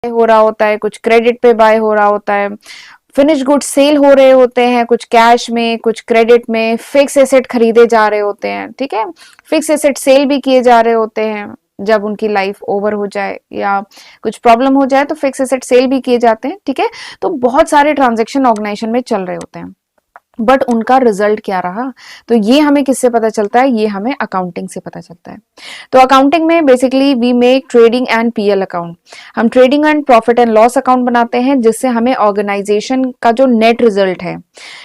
हो रहा होता है, कुछ क्रेडिट पे बाय हो रहा होता है, फिनिश गुड सेल हो रहे होते हैं, कुछ कैश में, कुछ क्रेडिट में, फिक्स एसेट खरीदे जा रहे होते हैं, ठीक है, फिक्स एसेट सेल भी किए जा रहे होते हैं। जब उनकी लाइफ ओवर हो जाए या कुछ प्रॉब्लम हो जाए तो फिक्स एसेट सेल भी किए जाते हैं, ठीक है। तो बहुत सारे ट्रांजेक्शन ऑर्गेनाइजेशन में चल रहे होते हैं, बट उनका रिजल्ट क्या रहा, तो ये हमें किससे पता चलता है, ये हमें अकाउंटिंग से पता चलता है। तो अकाउंटिंग में basically we make trading and PL account, हम trading and profit and loss account बनाते हैं, जिससे हमें ऑर्गेनाइजेशन का जो नेट रिजल्ट है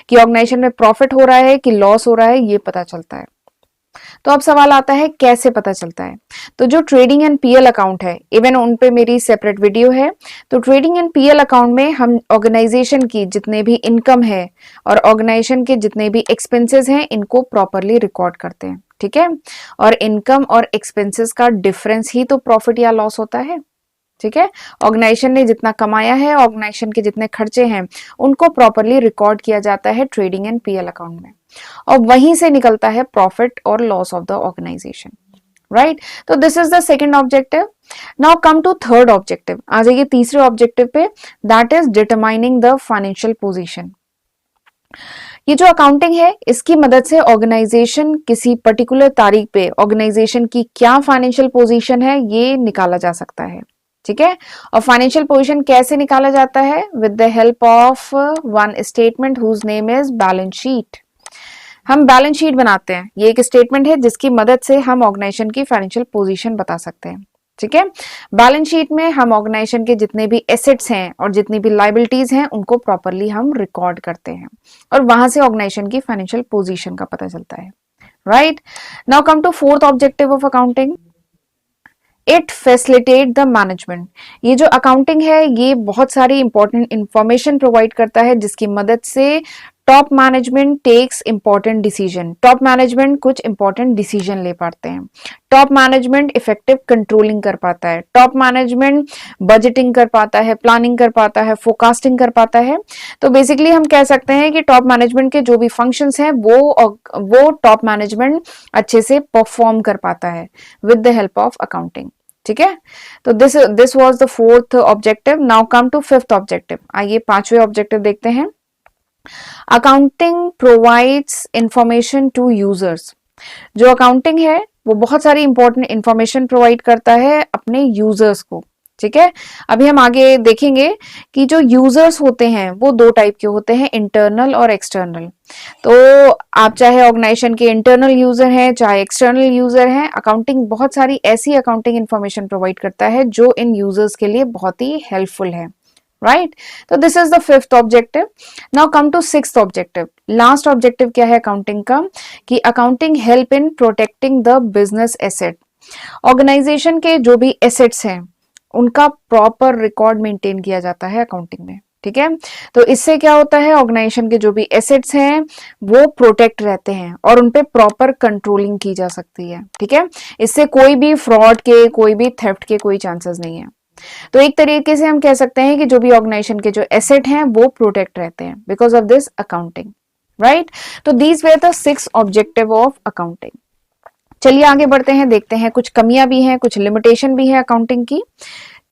कि ऑर्गेनाइजेशन में प्रॉफिट हो रहा है कि लॉस हो रहा है, ये पता चलता है। तो अब सवाल आता है कैसे पता चलता है। तो जो ट्रेडिंग एंड पीएल अकाउंट है, इवन उन पे मेरी सेपरेट वीडियो है। तो ट्रेडिंग एंड पीएल अकाउंट में हम ऑर्गेनाइजेशन की जितने भी इनकम है और ऑर्गेनाइजेशन के जितने भी एक्सपेंसेस हैं, इनको प्रॉपरली रिकॉर्ड करते हैं, ठीक है। और इनकम और एक्सपेंसेस का डिफरेंस ही तो प्रॉफिट या लॉस होता है, ठीक है। ऑर्गेनाइजेशन ने जितना कमाया है, ऑर्गेनाइजेशन के जितने खर्चे हैं, उनको प्रॉपरली रिकॉर्ड किया जाता है ट्रेडिंग एंड पीएल अकाउंट में, और वहीं से निकलता है प्रॉफिट और loss of the organisation, right. तो this is the second objective. Now come to third objective, आ जाइए तीसरे ऑब्जेक्टिव पे, that is determining the financial position. ये जो अकाउंटिंग है, इसकी मदद से ऑर्गेनाइजेशन किसी पर्टिकुलर तारीख पे ऑर्गेनाइजेशन की क्या फाइनेंशियल पोजीशन है, ये निकाला जा सकता है, ठीक है। और फाइनेंशियल पोजीशन कैसे निकाला जाता है, with the help of one statement whose name is balance sheet. हम बैलेंस शीट बनाते हैं, ये एक स्टेटमेंट है जिसकी मदद से हम ऑर्गेनाइजेशन की फाइनेंशियल पोजीशन बता सकते हैं, ठीक है। बैलेंस शीट में हम ऑर्गेनाइजेशन के जितने भी एसेट्स हैं और जितनी भी लाइबिलिटीज हैं, उनको प्रॉपरली हम रिकॉर्ड करते हैं, और वहां से ऑर्गेनाइजेशन की फाइनेंशियल पोजीशन का पता चलता है, right. Now come to fourth objective of accounting, it facilitate the management. ये जो अकाउंटिंग है, ये बहुत सारी इंपॉर्टेंट इंफॉर्मेशन प्रोवाइड करता है, जिसकी मदद से top management takes important decision, top management कुछ इंपॉर्टेंट डिसीजन ले पाते हैं, टॉप मैनेजमेंट इफेक्टिव कंट्रोलिंग कर पाता है, टॉप मैनेजमेंट बजटिंग कर पाता है, प्लानिंग कर पाता है, फोरकास्टिंग कर पाता है। तो बेसिकली हम कह सकते हैं कि टॉप मैनेजमेंट के जो भी फंक्शंस हैं, वो टॉप मैनेजमेंट अच्छे से परफॉर्म कर पाता है with the help of accounting, ठीक है। तो this was the fourth objective. Now come to fifth objective, आइए पांचवें ऑब्जेक्टिव देखते हैं। Accounting provides information to users. जो अकाउंटिंग है, वो बहुत सारी इंपॉर्टेंट इंफॉर्मेशन प्रोवाइड करता है अपने यूजर्स को, ठीक है। अभी हम आगे देखेंगे कि जो यूजर्स होते हैं वो दो टाइप के होते हैं, इंटरनल और एक्सटर्नल। तो आप चाहे ऑर्गेनाइजेशन के इंटरनल यूजर हैं, चाहे एक्सटर्नल यूजर हैं, अकाउंटिंग बहुत सारी ऐसी अकाउंटिंग इंफॉर्मेशन प्रोवाइड करता है जो इन यूजर्स के लिए बहुत ही हेल्पफुल है, राइट। तो this is the fifth objective. Now come to sixth objective, last objective क्या है अकाउंटिंग का, कि accounting help in protecting the business asset. Organization के जो भी एसेट्स हैं, उनका प्रॉपर रिकॉर्ड मेंटेन किया जाता है अकाउंटिंग में, ठीक है। तो इससे क्या होता है, ऑर्गेनाइजेशन के जो भी एसेट्स हैं वो प्रोटेक्ट रहते हैं और उनपे प्रॉपर कंट्रोलिंग की जा सकती है, ठीक है। इससे कोई भी फ्रॉड के, कोई भी थेफ्ट के कोई चांसेस नहीं है। तो एक तरीके से हम कह सकते हैं कि जो भी ऑर्गेनाइजेशन के जो एसेट हैं वो प्रोटेक्ट रहते हैं because of this accounting, right. तो these were the 6 objective of accounting. चलिए आगे बढ़ते हैं, देखते हैं कुछ कमियां भी हैं, कुछ लिमिटेशन भी है अकाउंटिंग की,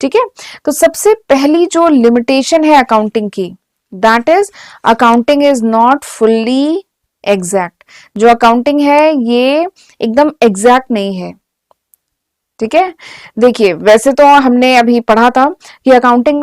ठीक है। तो सबसे पहली जो लिमिटेशन है अकाउंटिंग की, that is accounting is not fully exact. जो अकाउंटिंग है ये एकदम एग्जैक्ट नहीं है, ठीक है। देखिए वैसे तो हमने अभी पढ़ा था कि अकाउंटिंग